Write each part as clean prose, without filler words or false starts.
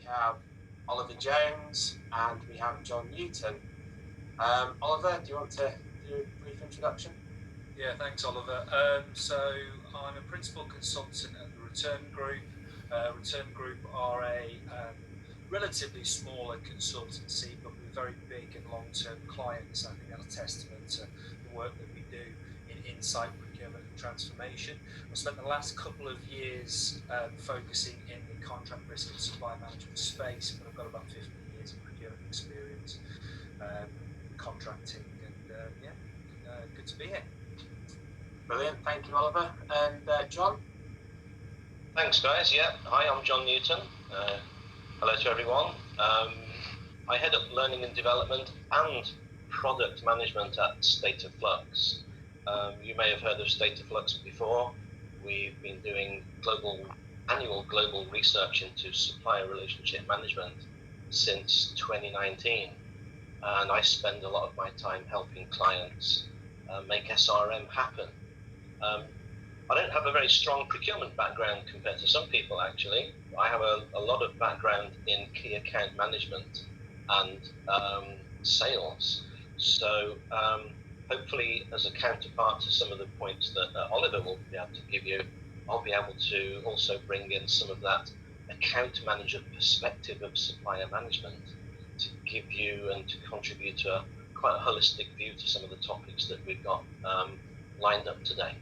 have Oliver Jones and we have John Newton. Oliver, do you want to do a brief introduction? Yeah, thanks, Oliver. So I'm a principal consultant at the Return Group. Return Group are a relatively smaller consultancy, but with very big and long-term clients. I think that's a testament to the work that we do in insight, procurement and transformation. I've spent the last couple of years focusing in the contract risk and supply management space, but I've got about 15 years of procurement experience, contracting, and good to be here. Brilliant, thank you, Oliver. And John? Thanks, guys. Yeah, hi, I'm John Newton. Hello to everyone. I head up learning and development and product management at State of Flux. You may have heard of State of Flux before. We've been doing annual global research into supplier relationship management since 2019. And I spend a lot of my time helping clients make SRM happen. I don't have a very strong procurement background compared to some people, actually. I have a lot of background in key account management and sales. So hopefully, as a counterpart to some of the points that Oliver will be able to give you, I'll be able to also bring in some of that account manager perspective of supplier management to give you and to contribute to quite a holistic view to some of the topics that we've got lined up today.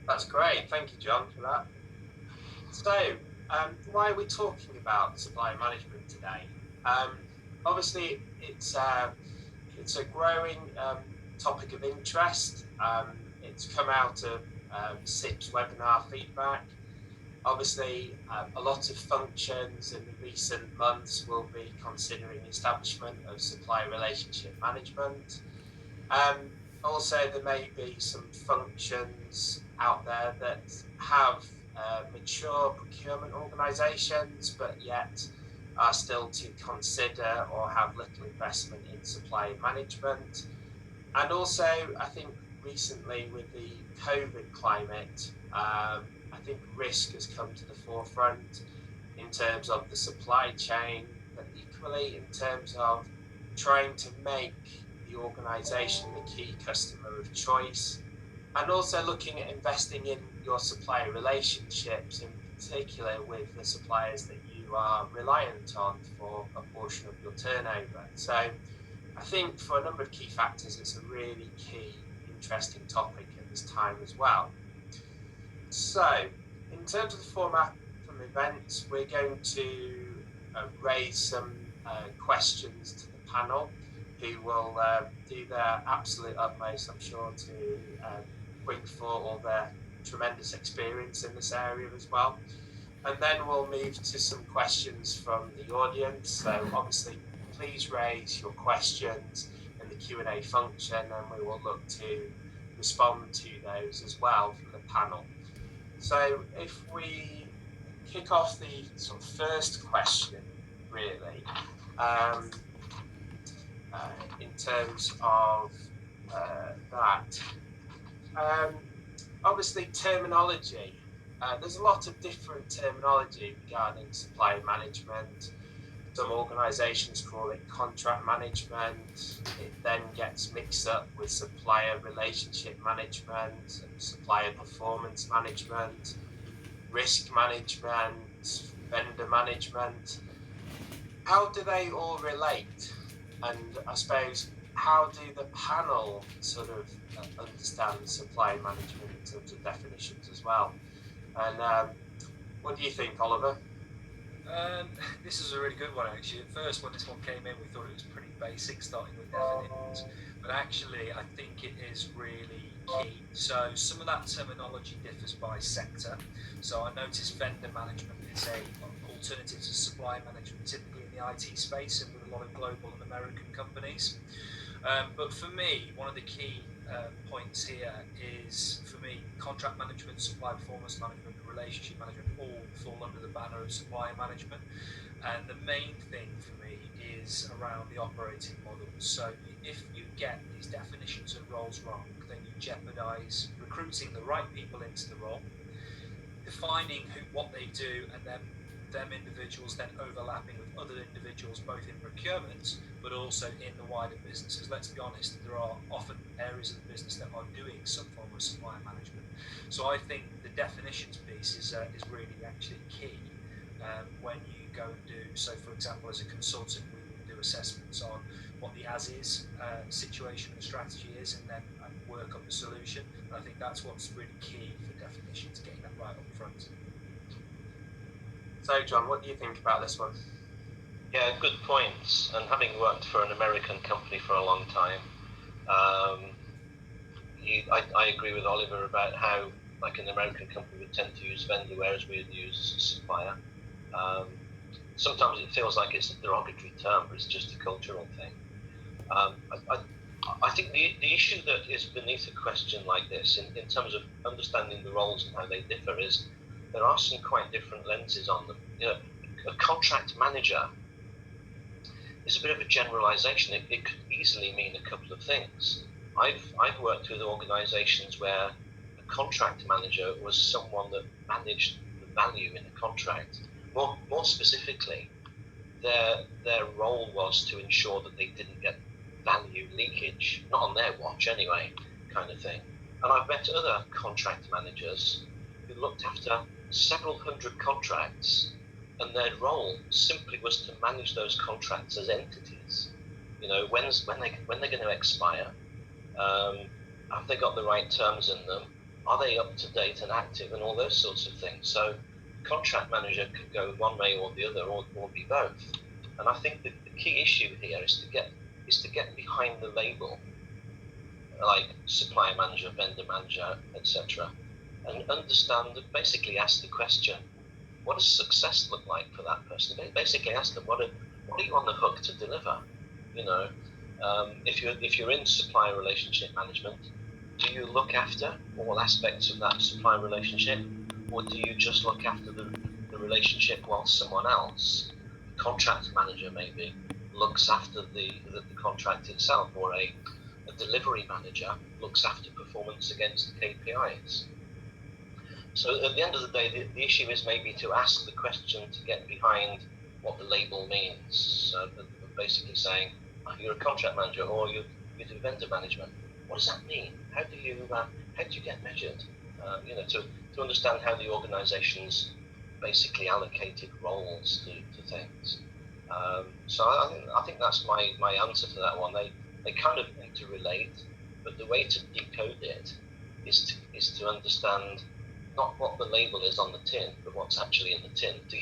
That's great, thank you, John, for that. So, why are we talking about supplier management today? Obviously, it's a growing topic of interest. It's come out of CIPS webinar feedback. Obviously, a lot of functions in the recent months will be considering the establishment of supplier relationship management. Also, there may be some functions out there that have mature procurement organisations, but yet are still to consider or have little investment in supplier management. And also, I think recently with the COVID climate, I think risk has come to the forefront in terms of the supply chain, but equally in terms of trying to make the organisation the key customer of choice, and also looking at investing in your supplier relationships, in particular with the suppliers that you are reliant on for a portion of your turnover. So I think for a number of key factors, it's a really key, interesting topic at this time as well. So in terms of the format from events, we're going to raise some questions to the panel, who will do their absolute utmost, I'm sure, to bring forth all their tremendous experience in this area as well. And then we'll move to some questions from the audience. So obviously, please raise your questions in the Q&A function, and we will look to respond to those as well from the panel. So if we kick off the sort of first question, really, in terms of that. Obviously, terminology. There's a lot of different terminology regarding supply management. Some organisations call it contract management. It then gets mixed up with supplier relationship management, and supplier performance management, risk management, vendor management. How do they all relate? And I suppose, how do the panel sort of understand supply management in terms of definitions as well? And what do you think, Oliver? This is a really good one, actually. At first, when this one came in, we thought it was pretty basic, starting with definitions. But actually, I think it is really key. So some of that terminology differs by sector. So I noticed vendor management is an alternative to supply management, typically in the IT space and with a lot of global and American companies. But for me, one of the key points here is, for me, contract management, supply performance management, relationship management all fall under the banner of supplier management. And the main thing for me is around the operating model. So if you get these definitions of roles wrong, then you jeopardize recruiting the right people into the role, defining what they do, and then them individuals then overlapping with other individuals, both in procurement but also in the wider business. Because let's be honest, there are often areas of the business that are doing some form of supplier management. So I think the definitions piece is really actually key when you go and do. So, for example, as a consultant, we would do assessments on what the as-is situation and strategy is, and then work on the solution. And I think that's what's really key for definitions, getting that right up front. So, John, what do you think about this one? Yeah, good points. And having worked for an American company for a long time, I agree with Oliver about how, like, an American company would tend to use vendor, whereas we would use supplier. Sometimes it feels like it's a derogatory term, but it's just a cultural thing. I think the issue that is beneath a question like this, in terms of understanding the roles and how they differ, is there are some quite different lenses on them. You know, a contract manager is a bit of a generalization. It could easily mean a couple of things. I've worked with organizations where a contract manager was someone that managed the value in a contract. More specifically, their role was to ensure that they didn't get value leakage, not on their watch anyway, kind of thing. And I've met other contract managers who looked after several hundred contracts, and their role simply was to manage those contracts as entities. You know, when they're going to expire, have they got the right terms in them? Are they up to date and active, and all those sorts of things? So, contract manager could go one way or the other, or be both. And I think the key issue here is to get behind the label, like supplier manager, vendor manager, etc., and understand, basically ask the question, what does success look like for that person? Basically ask them, what are you on the hook to deliver? You know, if you're in supplier relationship management, do you look after all aspects of that supplier relationship, or do you just look after the relationship while someone else, the contract manager maybe, looks after the contract itself, or a delivery manager looks after performance against KPIs? So at the end of the day, the issue is maybe to ask the question to get behind what the label means. So basically saying, you're a contract manager, or you do vendor management. What does that mean? How do you get measured? You know, to understand how the organisation's basically allocated roles to things. So I think that's my answer to that one. They kind of interrelate, but the way to decode it is to understand not what the label is on the tin, but what's actually in the tin, to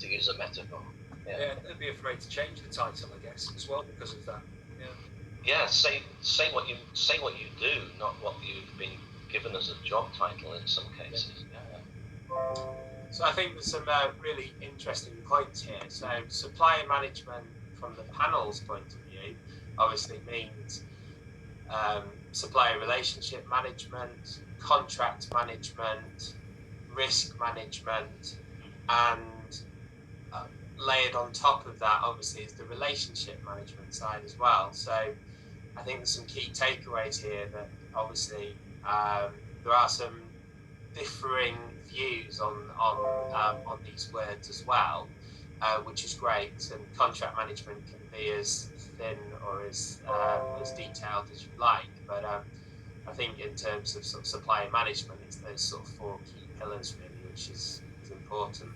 use a metaphor. Yeah, don't be afraid to change the title, I guess, as well, because of that. Yeah, say what you do, not what you've been given as a job title in some cases. Yeah. So I think there's some really interesting points here. So supplier management from the panel's point of view obviously means supplier relationship management, contract management, risk management, and layered on top of that obviously is the relationship management side as well. So I think there's some key takeaways here that obviously there are some differing views on these words as well, which is great. And contract management can be as thin or as detailed as you like, but I think in terms of sort of supplier management, it's those sort of four key pillars really, which is important.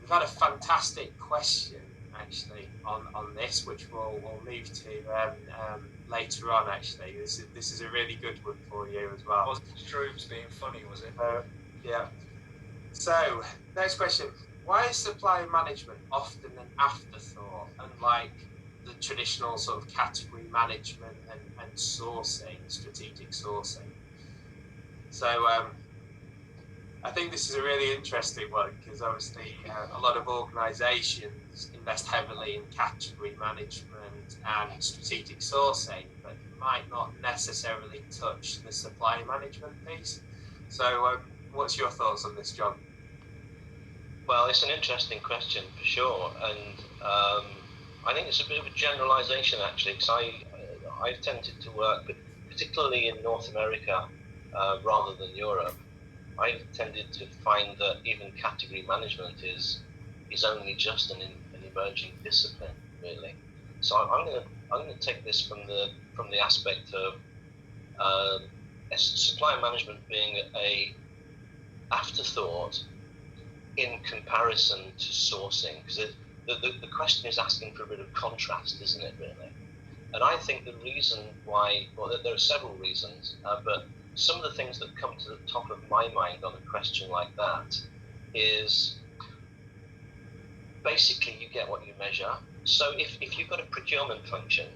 We've had a fantastic question actually on this, which we'll move to later on. Actually, this is a really good one for you as well. Wasn't Stroobs being funny, was it? Yeah. So next question: why is supplier management often an afterthought, unlike the traditional sort of category management and sourcing, strategic sourcing? So I think this is a really interesting one because obviously a lot of organisations invest heavily in category management and strategic sourcing, but might not necessarily touch the supply management piece. So what's your thoughts on this, John? Well, it's an interesting question for sure, and I think it's a bit of a generalisation actually, because I've tended to work, particularly in North America rather than Europe, I've tended to find that even category management is only just an emerging discipline, really. So I'm gonna take this from the aspect of supplier management being a afterthought in comparison to sourcing, because the question is asking for a bit of contrast, isn't it, really? And I think the reason why, well, there are several reasons, but some of the things that come to the top of my mind on a question like that is basically you get what you measure. So if you've got a procurement function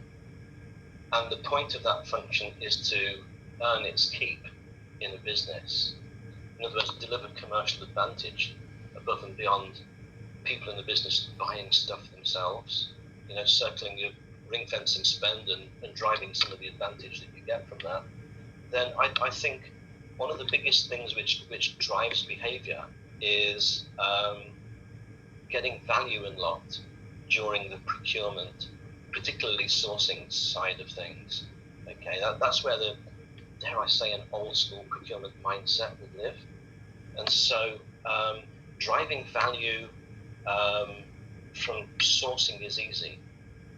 and the point of that function is to earn its keep in a business, in other words, deliver commercial advantage above and beyond people in the business buying stuff themselves, circling your ring fencing spend and driving some of the advantage that you get from that, then I think one of the biggest things which drives behavior is getting value unlocked during the procurement, particularly sourcing side of things. Okay, that's where dare I say, an old school procurement mindset would live. And so driving value from sourcing is easy.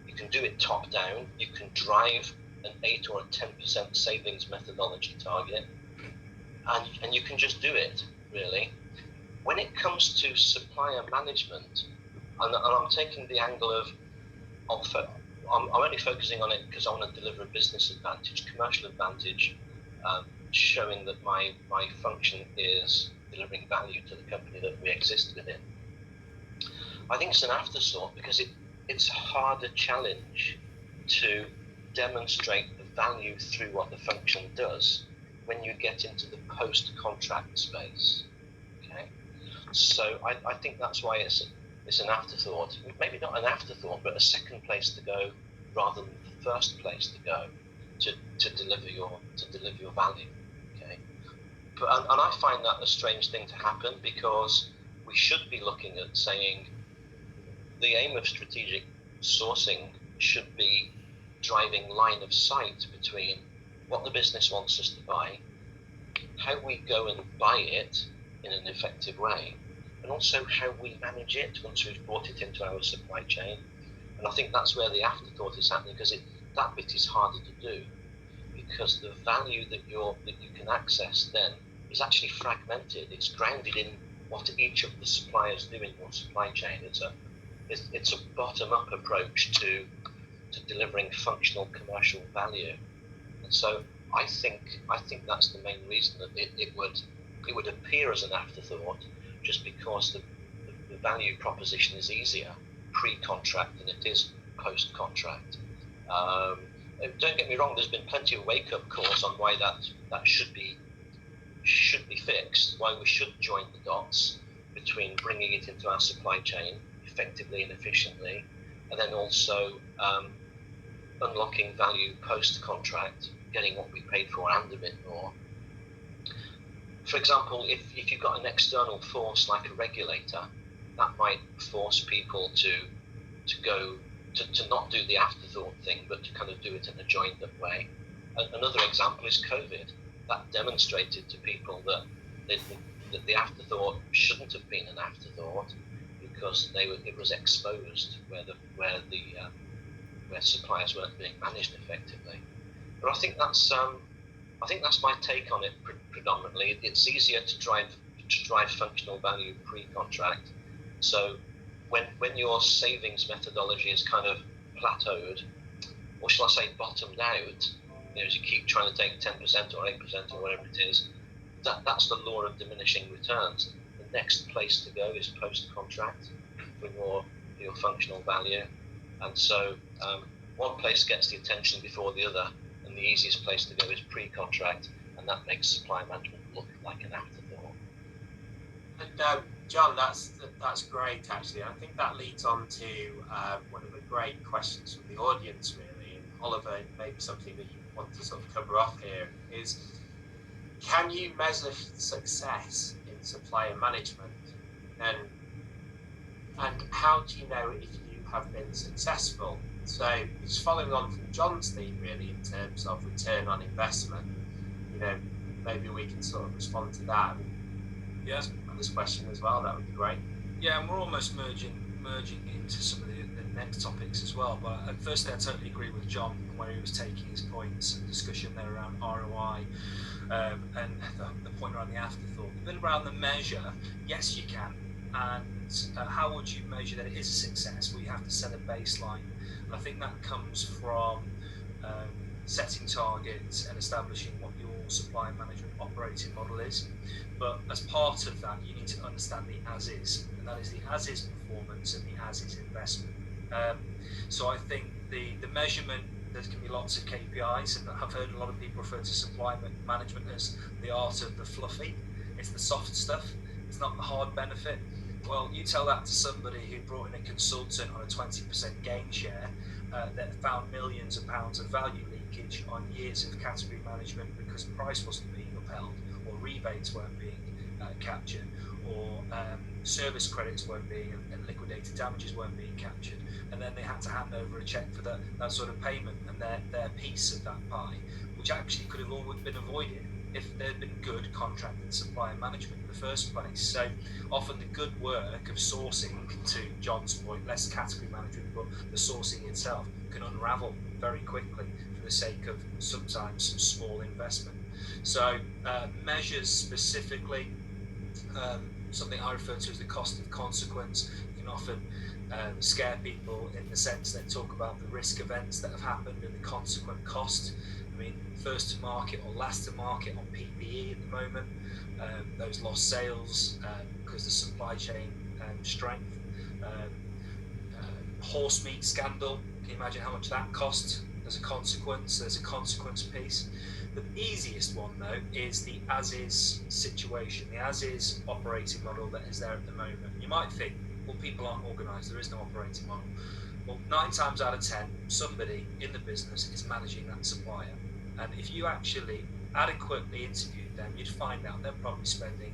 You can do it top down. You can drive an 8 or a 10% savings methodology target, and you can just do it, really. When it comes to supplier management, and I'm taking the angle of I'm only focusing on it because I want to deliver a business advantage, commercial advantage, showing that my function is delivering value to the company that we exist within. I think it's an afterthought because it's a harder challenge to demonstrate the value through what the function does when you get into the post-contract space. Okay, so I think that's why it's an afterthought. Maybe not an afterthought, but a second place to go rather than the first place to go to deliver your value. Okay, and I find that a strange thing to happen because we should be looking at saying the aim of strategic sourcing should be driving line of sight between what the business wants us to buy, how we go and buy it in an effective way, and also how we manage it once we've brought it into our supply chain. And I think that's where the afterthought is happening, because that bit is harder to do, because the value that you can access then is actually fragmented. It's grounded in what each of the suppliers do in your supply chain. It's a bottom-up approach to delivering functional commercial value. And so I think that's the main reason that it would appear as an afterthought, just because the value proposition is easier pre-contract than it is post-contract. Don't get me wrong, there's been plenty of wake-up calls on why that should be fixed, why we should join the dots between bringing it into our supply chain effectively and efficiently, and then also unlocking value post-contract, getting what we paid for and a bit more. For example, if you've got an external force like a regulator, that might force people to go to not do the afterthought thing, but to kind of do it in a joined up way. Another example is COVID. That demonstrated to people that the afterthought shouldn't have been an afterthought, because it was exposed where suppliers weren't being managed effectively. But I think that's my take on it predominantly. It's easier to drive functional value pre-contract. So when your savings methodology is kind of plateaued, or shall I say bottomed out, as you keep trying to take 10% or 8% or whatever it is, that's the law of diminishing returns. The next place to go is post-contract for your functional value. And so one place gets the attention before the other, and the easiest place to go is pre-contract, and that makes supply management look like an afterthought. And John, that's great actually. I think that leads on to one of the great questions from the audience really. And Oliver, maybe something that you want to sort of cover off here is, can you measure success in supplier management, and how do you know if you have been successful? So it's following on from John's theme really in terms of return on investment. Maybe we can sort of respond to that. Yeah. this question as well. That would be great. Yeah, and we're almost merging into some of the next topics as well. But firstly, I totally agree with John where he was taking his points and discussion there around ROI, and the point around the afterthought. The bit around the measure, yes, you can. And how would you measure that it is a success? Well, you have to set a baseline. And I think that comes from setting targets and establishing what your supply management operating model is. But as part of that, you need to understand the as-is, and that is the as-is performance and the as-is investment. So I think the measurement, there's going to be lots of KPIs, and I've heard a lot of people refer to supply management as the art of the fluffy. It's the soft stuff. It's not the hard benefit. Well, you tell that to somebody who brought in a consultant on a 20% gain share that found millions of pounds of value leakage on years of category management because price wasn't being upheld, or rebates weren't being captured, or service credits weren't being, and liquidated damages weren't being captured, and then they had to hand over a cheque for that sort of payment and their piece of that pie, which actually could have all been avoided if there had been good contract and supplier management in the first place. So often the good work of sourcing, to John's point, less category management, but the sourcing itself can unravel very quickly for the sake of sometimes some small investment. So measures specifically, something I refer to as the cost of consequence, can often scare people in the sense they talk about the risk events that have happened and the consequent cost. I mean, first to market or last to market on PPE at the moment, those lost sales because the supply chain strength, horse meat scandal, can you imagine how much that cost as a consequence? There's a consequence piece. The easiest one though is the as-is situation, the as-is operating model that is there at the moment. You might think, well, people aren't organised, there is no operating model. Well, 9 times out of 10, somebody in the business is managing that supplier. And if you actually adequately interviewed them, you'd find out they're probably spending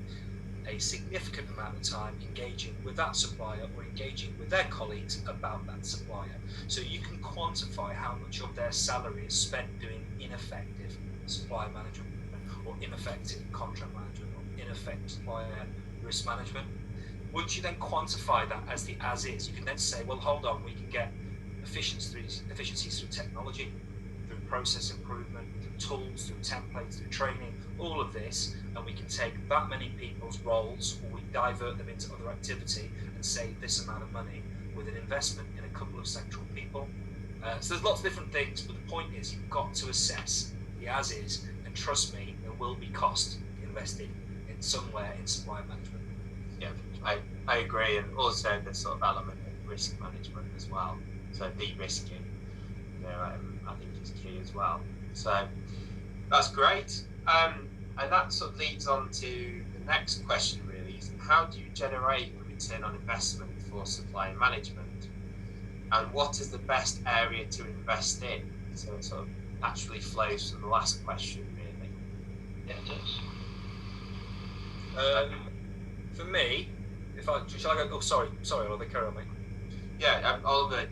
a significant amount of time engaging with that supplier or engaging with their colleagues about that supplier. So you can quantify how much of their salary is spent doing ineffective supply management, or ineffective contract management, or ineffective supplier risk management. Once you then quantify that as the as-is, you can then say, well, hold on, we can get efficiencies through technology, through process improvement, through tools, through templates, through training, all of this, and we can take that many people's roles, or we divert them into other activity and save this amount of money with an investment in a couple of central people. So there's lots of different things, but the point is you've got to assess the as-is, and trust me, there will be cost invested in somewhere in supply management. Yeah, I agree, and also the sort of element of risk management as well. So de-risking, I think is key as well. So that's great, and that sort of leads on to the next question. Really, is how do you generate a return on investment for supply management, and what is the best area to invest in? So it sort of naturally flows from the last question, really. Yeah, it does. For me, shall I go? Oh, sorry, Oliver, carry on, mate. Yeah, Oliver,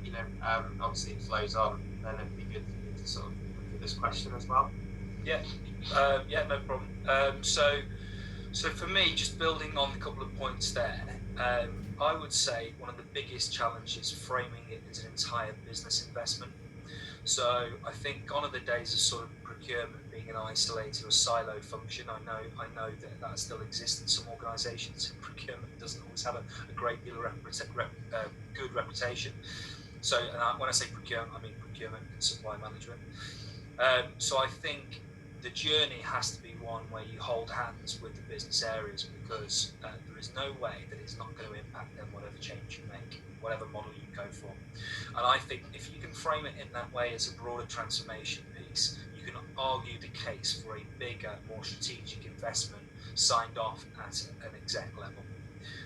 obviously it flows on, then it'd be good for you to sort of look at this question as well. Yeah, no problem. So for me, just building on a couple of points there, I would say one of the biggest challenges framing it as an entire business investment. So I think gone are the days of sort of procurement being an isolated or silo function. I know that still exists in some organisations. Procurement doesn't always have a great deal of good reputation. So when I say procurement, I mean procurement and supply management. So I think the journey has to be one where you hold hands with the business areas, because there is no way that it's not going to impact them whatever change you make, whatever model you go for. And I think if you can frame it in that way as a broader transformation piece, you can argue the case for a bigger, more strategic investment signed off at an exec level.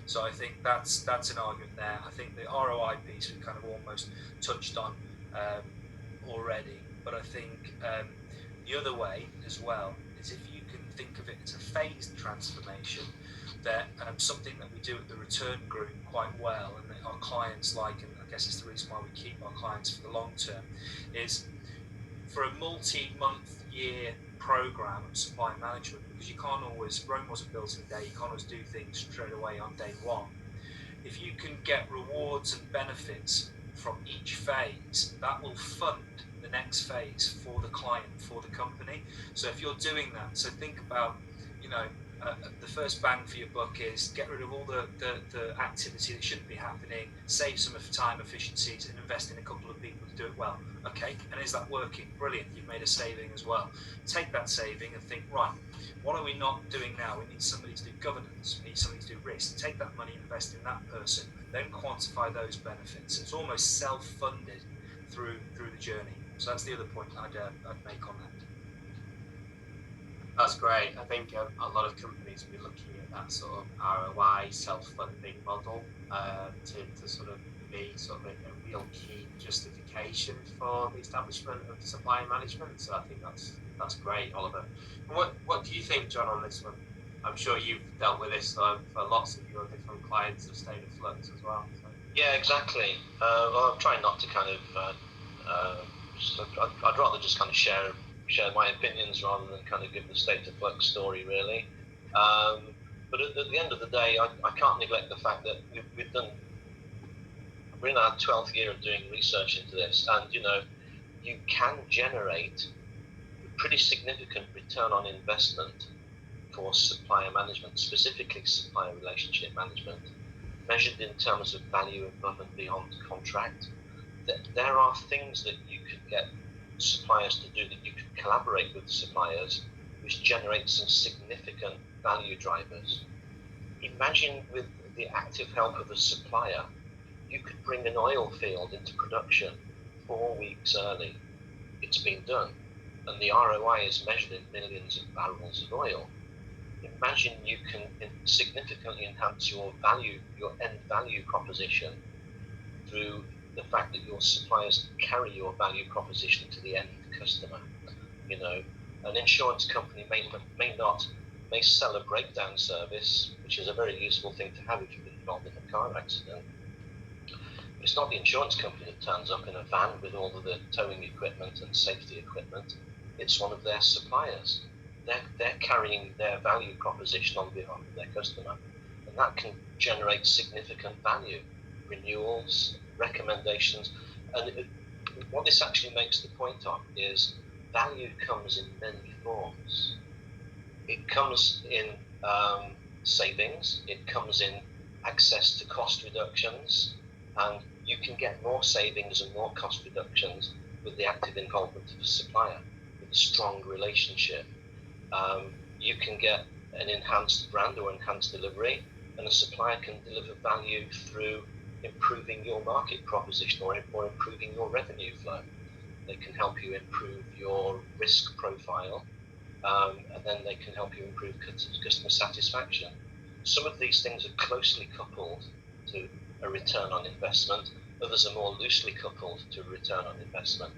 So I think that's an argument there. I think the ROI piece we kind of almost touched on already, but I think the other way as well is if you can think of it as a phased transformation, that something that we do at the Return Group quite well, and that our clients like, and I guess it's the reason why we keep our clients for the long term, is for a multi-month year program of supply management, because you can't always, Rome wasn't built in a day, you can't always do things straight away on day one. If you can get rewards and benefits from each phase, that will fund the next phase for the client, for the company. So if you're doing that, so think about, the first bang for your buck is get rid of all the activity that shouldn't be happening, save some of time efficiencies, and invest in a couple of people to do it well. Okay, and is that working? Brilliant, you've made a saving as well. Take that saving and think, right, what are we not doing now? We need somebody to do governance, we need somebody to do risk. Take that money, invest in that person, then quantify those benefits. It's almost self-funded through the journey. So that's the other point I'd make on that. That's great. I think a lot of companies will be looking at that sort of ROI self-funding model to sort of be sort of a real key justification for the establishment of supply management. So I think that's great, Oliver. And what do you think, John, on this one? I'm sure you've dealt with this for lots of your different clients of State of Flux as well. So. Yeah, exactly. Well, I'm trying not to kind of. I'd rather just kind of share my opinions rather than kind of give the State of Flux story, really. But at the end of the day, I can't neglect the fact that we're in our 12th year of doing research into this, and you can generate a pretty significant return on investment for supplier management, specifically supplier relationship management, measured in terms of value above and beyond contract. There are things that you could get suppliers to do, that you could collaborate with suppliers, which generate some significant value drivers. Imagine, with the active help of a supplier, you could bring an oil field into production 4 weeks early. It's been done, and the ROI is measured in millions of barrels of oil. Imagine you can significantly enhance your end value proposition through the fact that your suppliers carry your value proposition to the end customer. An insurance company may sell a breakdown service, which is a very useful thing to have if you've been involved in a car accident. But it's not the insurance company that turns up in a van with all of the towing equipment and safety equipment. It's one of their suppliers. They're carrying their value proposition on behalf of their customer, and that can generate significant value, renewals, recommendations. And what this actually makes the point of is value comes in many forms. It comes in savings, it comes in access to cost reductions, and you can get more savings and more cost reductions with the active involvement of a supplier, with a strong relationship. You can get an enhanced brand or enhanced delivery, and a supplier can deliver value through improving your market proposition or improving your revenue flow. They can help you improve your risk profile, and then they can help you improve customer satisfaction. Some of these things are closely coupled to a return on investment, others are more loosely coupled to a return on investment.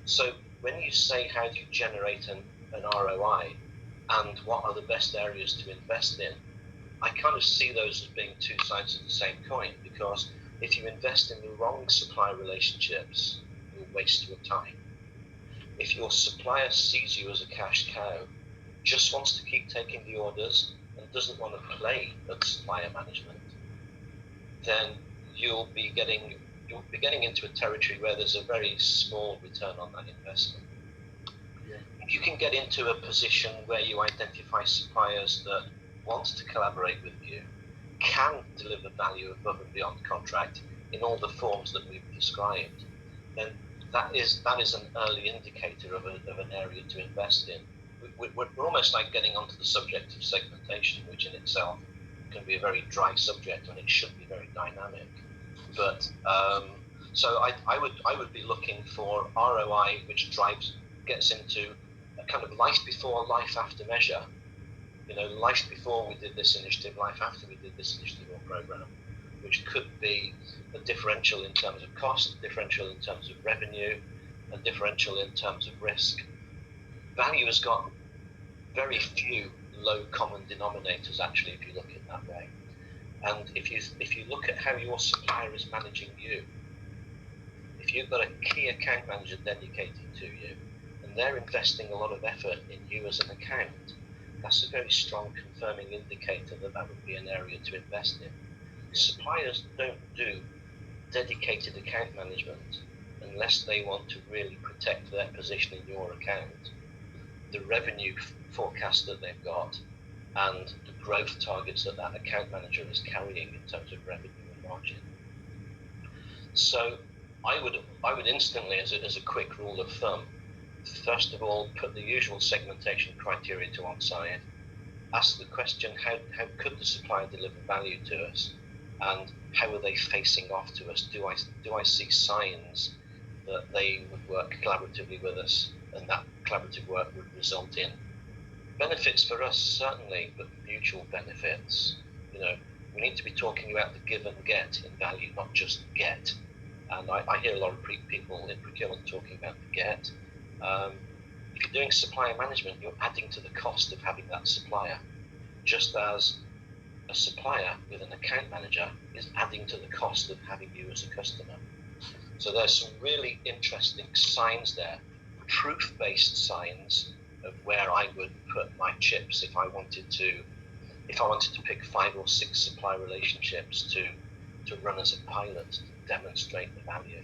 So when you say how do you generate an ROI and what are the best areas to invest in, I kind of see those as being two sides of the same coin, because if you invest in the wrong supplier relationships, you'll waste your time. If your supplier sees you as a cash cow, just wants to keep taking the orders and doesn't want to play at supplier management, then you'll be getting into a territory where there's a very small return on that investment. If you can get into a position where you identify suppliers that want to collaborate with you, can deliver value above and beyond contract in all the forms that we've described, then that is an early indicator of an area to invest in. We're almost like getting onto the subject of segmentation, which in itself can be a very dry subject, and it should be very dynamic. But so I would be looking for ROI, which gets into a kind of life before, life after measure. Life before we did this initiative, life after we did this initiative or program, which could be a differential in terms of cost, a differential in terms of revenue, a differential in terms of risk. Value has got very few low common denominators, actually, if you look at it that way. And if you look at how your supplier is managing you, if you've got a key account manager dedicated to you, and they're investing a lot of effort in you as an account, that's a very strong confirming indicator that that would be an area to invest in. Suppliers don't do dedicated account management unless they want to really protect their position in your account, the revenue forecast that they've got, and the growth targets that that account manager is carrying in terms of revenue and margin. So I would instantly, as a quick rule of thumb, first of all, put the usual segmentation criteria to one side, ask the question, how could the supplier deliver value to us, and how are they facing off to us? Do I see signs that they would work collaboratively with us, and that collaborative work would result in benefits for us, certainly, but mutual benefits. You know, we need to be talking about the give and get in value, not just get. And I hear a lot of people in procurement talking about the get. If you're doing supplier management, you're adding to the cost of having that supplier, just as a supplier with an account manager is adding to the cost of having you as a customer. So there's some really interesting signs there, proof-based signs of where I would put my chips if I wanted to pick 5 or 6 supplier relationships to run as a pilot to demonstrate the value.